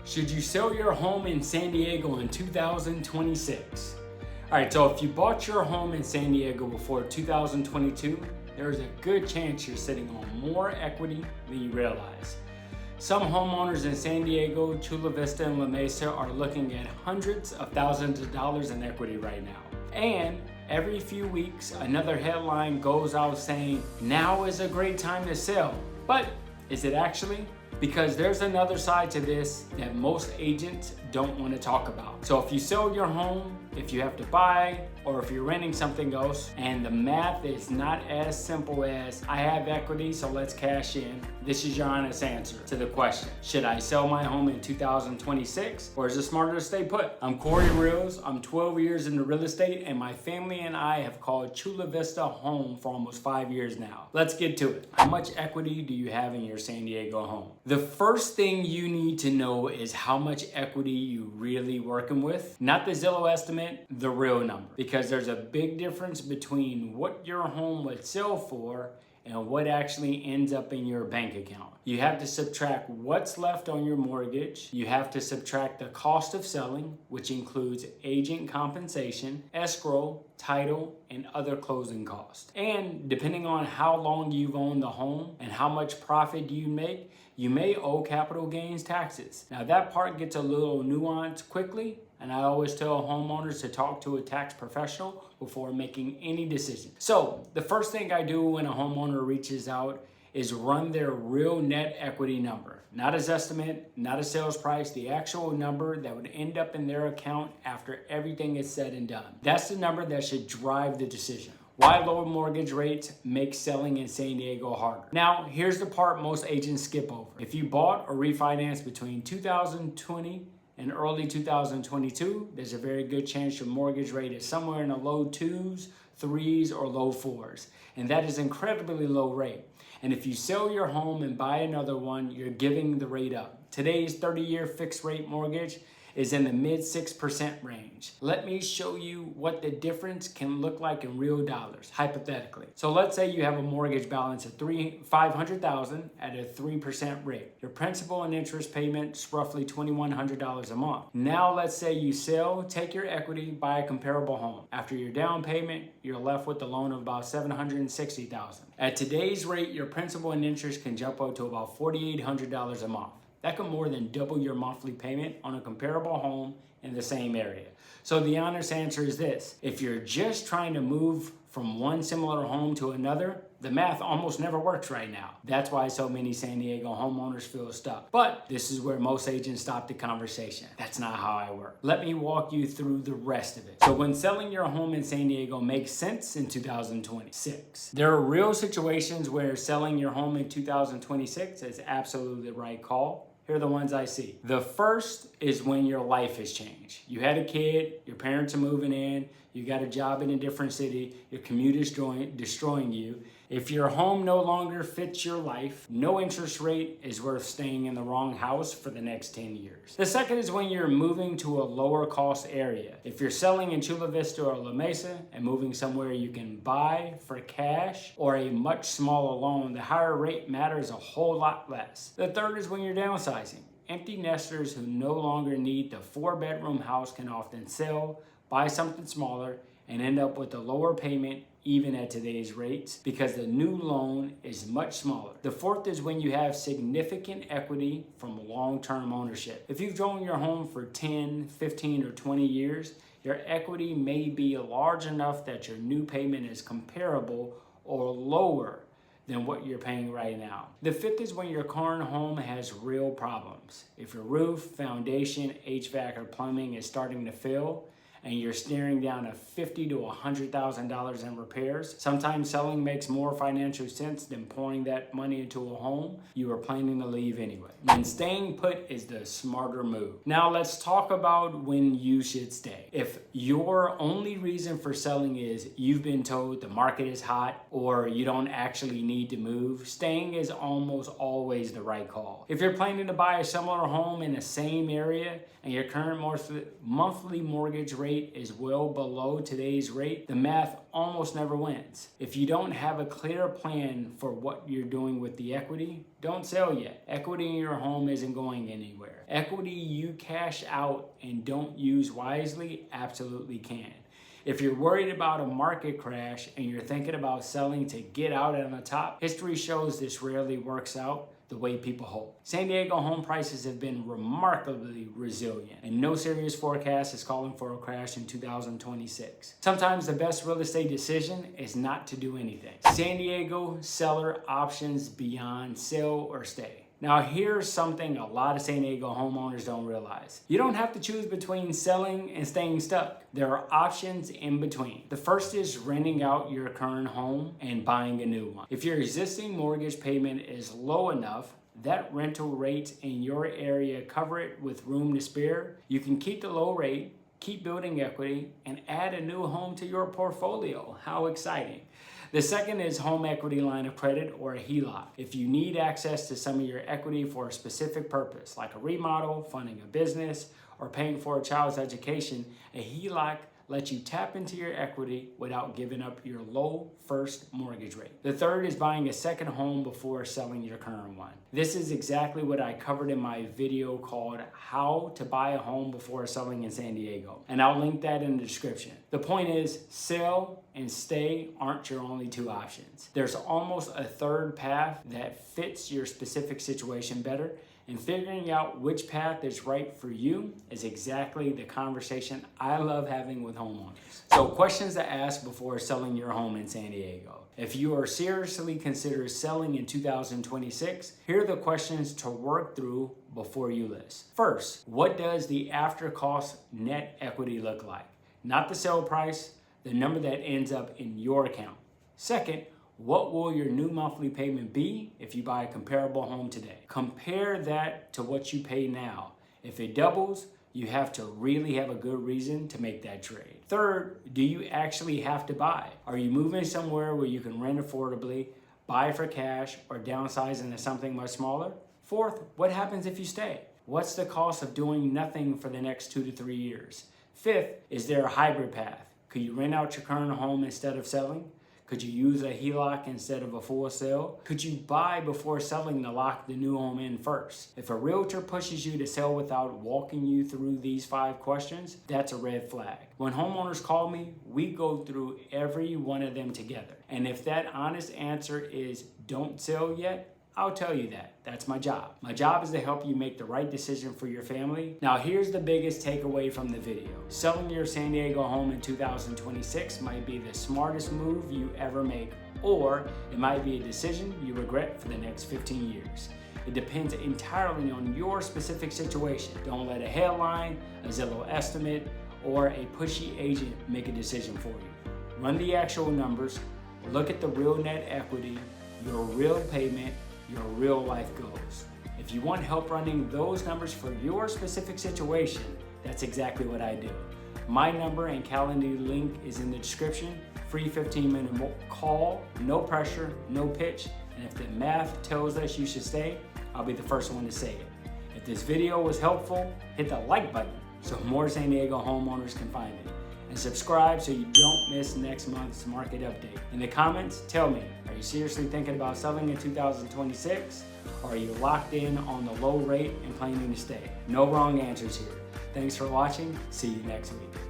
Should you sell your home in San Diego in 2026? All right, so if you bought your home in San Diego before 2022, there's a good chance you're sitting on more equity than you realize. Some homeowners in San Diego, Chula Vista, and La Mesa are looking at hundreds of thousands of dollars in equity right now. And every few weeks, another headline goes out saying, now is a great time to sell. But is it actually? Because there's another side to this that most agents don't want to talk about. So if you sell your home, if you have to buy, or if you're renting something else, and the math is not as simple as, I have equity, so let's cash in, this is your honest answer to the question. Should I sell my home in 2026, or is it smarter to stay put? I'm Corey Reels, I'm 12 years into real estate, and my family and I have called Chula Vista home for almost 5 years now. Let's get to it. How much equity do you have in your San Diego home? The first thing you need to know is how much equity you really working with. Not the Zillow estimate, the real number. Because there's a big difference between what your home would sell for and what actually ends up in your bank account. You have to subtract what's left on your mortgage. You have to subtract the cost of selling, which includes agent compensation, escrow, title, and other closing costs. And depending on how long you've owned the home and how much profit you make, you may owe capital gains taxes. Now that part gets a little nuanced quickly, and I always tell homeowners to talk to a tax professional before making any decision. So the first thing I do when a homeowner reaches out is run their real net equity number. Not a estimate, not a sales price, the actual number that would end up in their account after everything is said and done. That's the number that should drive the decision. Why lower mortgage rates make selling in San Diego harder. Now, here's the part most agents skip over. If you bought or refinanced between 2020 and early 2022, there's a very good chance your mortgage rate is somewhere in the low 2s, 3s, or low 4s. And that is incredibly low rate. And if you sell your home and buy another one, you're giving the rate up. Today's 30-year fixed rate mortgage is in the mid 6% range. Let me show you what the difference can look like in real dollars, hypothetically. So let's say you have a mortgage balance of $500,000 at a 3% rate. Your principal and interest payment is roughly $2,100 a month. Now let's say you sell, take your equity, buy a comparable home. After your down payment, you're left with a loan of about $760,000. At today's rate, your principal and interest can jump up to about $4,800 a month. That can more than double your monthly payment on a comparable home in the same area. So the honest answer is this. If you're just trying to move from one similar home to another, the math almost never works right now. That's why so many San Diego homeowners feel stuck. But this is where most agents stop the conversation. That's not how I work. Let me walk you through the rest of it. So when selling your home in San Diego makes sense in 2026, there are real situations where selling your home in 2026 is absolutely the right call. Here are the ones I see. The first is when your life has changed. You had a kid, your parents are moving in, you got a job in a different city, your commute is destroying you. If your home no longer fits your life, no interest rate is worth staying in the wrong house for the next 10 years. The second is when you're moving to a lower cost area. If you're selling in Chula Vista or La Mesa and moving somewhere you can buy for cash or a much smaller loan, the higher rate matters a whole lot less. The third is when you're downsizing. Empty nesters who no longer need the 4-bedroom house can often sell, buy something smaller, and end up with a lower payment even at today's rates because the new loan is much smaller. The fourth is when you have significant equity from long-term ownership. If you've owned your home for 10, 15, or 20 years, your equity may be large enough that your new payment is comparable or lower than what you're paying right now. The fifth is when your current home has real problems. If your roof, foundation, HVAC, or plumbing is starting to fail, and you're staring down a $50,000 to $100,000 in repairs. Sometimes selling makes more financial sense than pouring that money into a home you are planning to leave anyway. And staying put is the smarter move. Now let's talk about when you should stay. If your only reason for selling is you've been told the market is hot or you don't actually need to move, staying is almost always the right call. If you're planning to buy a similar home in the same area and your current monthly mortgage rate rate is well below today's rate, the math almost never wins. If you don't have a clear plan for what you're doing with the equity, don't sell yet. Equity in your home isn't going anywhere. Equity you cash out and don't use wisely absolutely can. If you're worried about a market crash and you're thinking about selling to get out on the top, history shows this rarely works out the way people hope. San Diego home prices have been remarkably resilient, and no serious forecast is calling for a crash in 2026. Sometimes the best real estate decision is not to do anything. San Diego seller options beyond sell or stay. Now here's something a lot of San Diego homeowners don't realize. You don't have to choose between selling and staying stuck. There are options in between. The first is renting out your current home and buying a new one. If your existing mortgage payment is low enough that rental rates in your area cover it with room to spare, you can keep the low rate, keep building equity, and add a new home to your portfolio. How exciting. The second is home equity line of credit, or a HELOC. If you need access to some of your equity for a specific purpose, like a remodel, funding a business, or paying for a child's education, a HELOC lets you tap into your equity without giving up your low first mortgage rate. The third is buying a second home before selling your current one. This is exactly what I covered in my video called How to Buy a Home Before Selling in San Diego, and I'll link that in the description. The point is, sell and stay aren't your only two options. There's almost a third path that fits your specific situation better, and figuring out which path is right for you is exactly the conversation I love having with homeowners. So, questions to ask before selling your home in San Diego. If you are seriously considering selling in 2026, here are the questions to work through before you list. First, what does the after cost net equity look like? Not the sale price, the number that ends up in your account. Second, what will your new monthly payment be if you buy a comparable home today? Compare that to what you pay now. If it doubles, you have to really have a good reason to make that trade. Third, do you actually have to buy? Are you moving somewhere where you can rent affordably, buy for cash, or downsize into something much smaller? Fourth, what happens if you stay? What's the cost of doing nothing for the next 2 to 3 years? Fifth, is there a hybrid path? Could you rent out your current home instead of selling? Could you use a HELOC instead of a full sale? Could you buy before selling to lock the new home in first? If a realtor pushes you to sell without walking you through these 5 questions, that's a red flag. When homeowners call me, we go through every one of them together. And if that honest answer is don't sell yet, I'll tell you that. That's my job. My job is to help you make the right decision for your family. Now here's the biggest takeaway from the video. Selling your San Diego home in 2026 might be the smartest move you ever make, or it might be a decision you regret for the next 15 years. It depends entirely on your specific situation. Don't let a headline, a Zillow estimate, or a pushy agent make a decision for you. Run the actual numbers, look at the real net equity, your real payment, your real life goals. If you want help running those numbers for your specific situation, that's exactly what I do. My number and calendar link is in the description. Free 15-minute call, no pressure, no pitch, and if the math tells us you should stay, I'll be the first one to say it. If this video was helpful, hit the like button so more San Diego homeowners can find it. And subscribe so you don't miss next month's market update. In the comments, tell me, are you seriously thinking about selling in 2026? Or are you locked in on the low rate and planning to stay? No wrong answers here. Thanks for watching. See you next week.